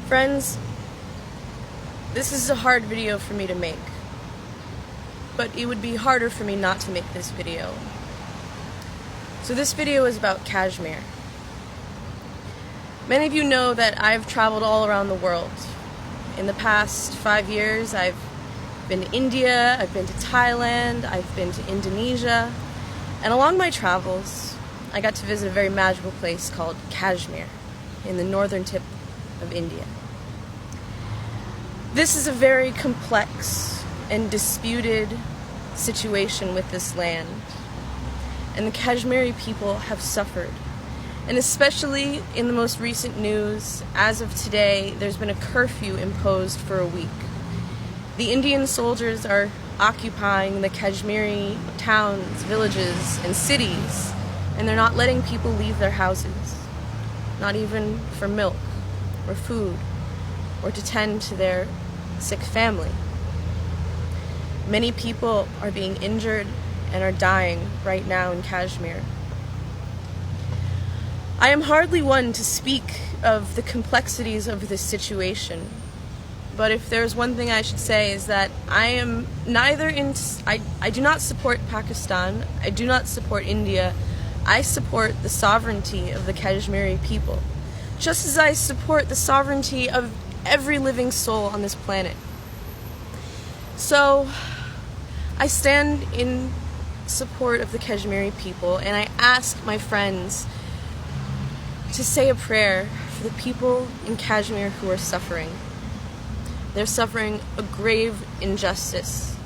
Friends, this is a hard video for me to make, but it would be harder for me not to make this video. So this video is about Kashmir. Many of you know that I've traveled all around the world. In the past 5 years, I've been to India, I've been to Thailand, I've been to Indonesia, and along my travels, I got to visit a very magical place called Kashmir in the northern tip of India. This is a very complex and disputed situation with this land, and the Kashmiri people have suffered. And especially in the most recent news, as of today, there's been a curfew imposed for a week. The Indian soldiers are occupying the Kashmiri towns, villages, and cities, and they're not letting people leave their houses, not even for milk or food or to tend to their sick family. Many people are being injured and are dying right now in Kashmir. I am hardly one to speak of the complexities of this situation, but if there's one thing I should say is that I do not support Pakistan, I do not support India, I support the sovereignty of the Kashmiri people, just as I support the sovereignty of every living soul on this planet. So, I stand in support of the Kashmiri people, and I ask my friends to say a prayer for the people in Kashmir who are suffering. They're suffering a grave injustice.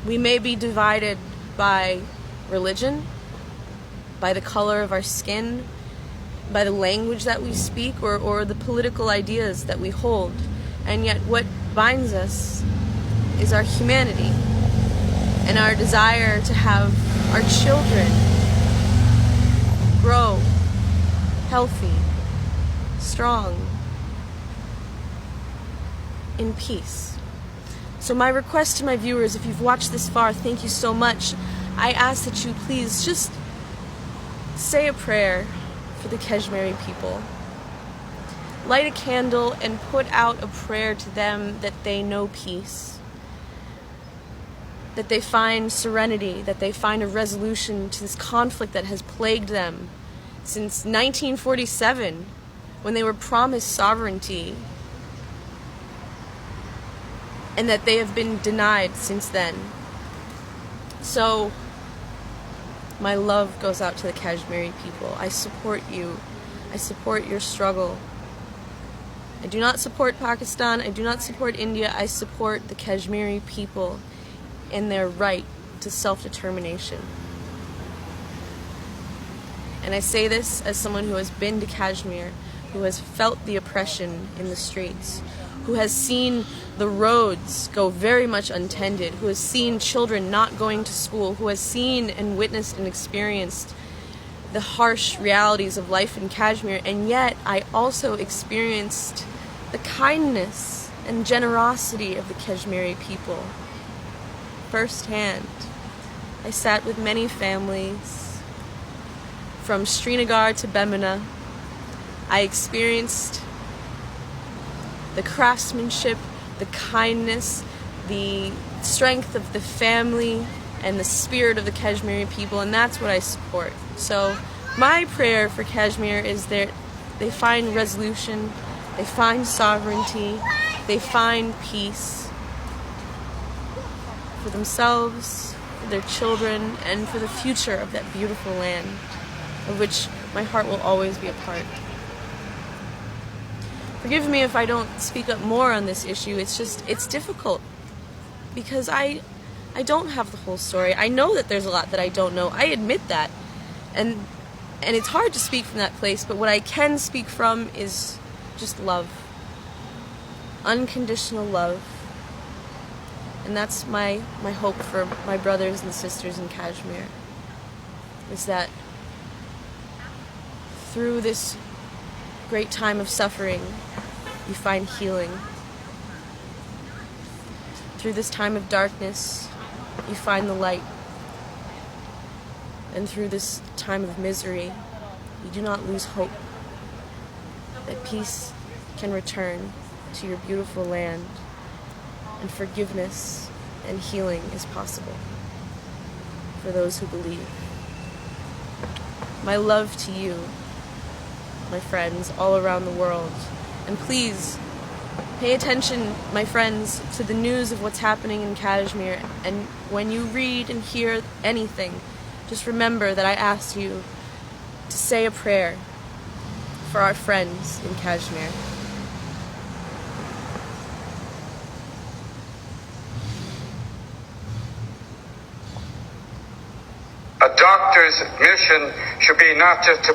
We may be divided by religion, by the color of our skin, by the language that we speak, or the political ideas that we hold, and yet what binds us is our humanity and our desire to have our children grow healthy, strong, in peace. So my request to my viewers, if you've watched this far, thank you so much. I ask that you please just say a prayer for the Kashmiri people. Light a candle and put out a prayer to them that they know peace, that they find serenity, that they find a resolution to this conflict that has plagued them since 1947, when they were promised sovereignty, and that they have been denied since then. So, my love goes out to the Kashmiri people. I support you. I support your struggle. I do not support Pakistan. I do not support India. I support the Kashmiri people and their right to self-determination. And I say this as someone who has been to Kashmir, who has felt the oppression in the streets, who has seen the roads go very much untended, who has seen children not going to school, who has seen and witnessed and experienced the harsh realities of life in Kashmir, and yet I also experienced the kindness and generosity of the Kashmiri people firsthand. I sat with many families from Srinagar to Bemina. I experienced the craftsmanship, the kindness, the strength of the family, and the spirit of the Kashmiri people, and that's what I support. So my prayer for Kashmir is that they find resolution, they find sovereignty, they find peace for themselves, for their children, and for the future of that beautiful land, of which my heart will always be a part. Forgive me if I don't speak up more on this issue. It's difficult because I don't have the whole story. I know that there's a lot that I don't know. I admit that. And it's hard to speak from that place, but what I can speak from is just love. Unconditional love. And that's my hope for my brothers and sisters in Kashmir, is that through this great time of suffering, you find healing. Through this time of darkness, you find the light. And through this time of misery, you do not lose hope. that peace can return to your beautiful land, and forgiveness and healing is possible for those who believe. My love to you, my friends all around the world. And please, pay attention, my friends, to the news of what's happening in Kashmir. And when you read and hear anything, just remember that I asked you to say a prayer for our friends in Kashmir. A doctor's mission should be not just to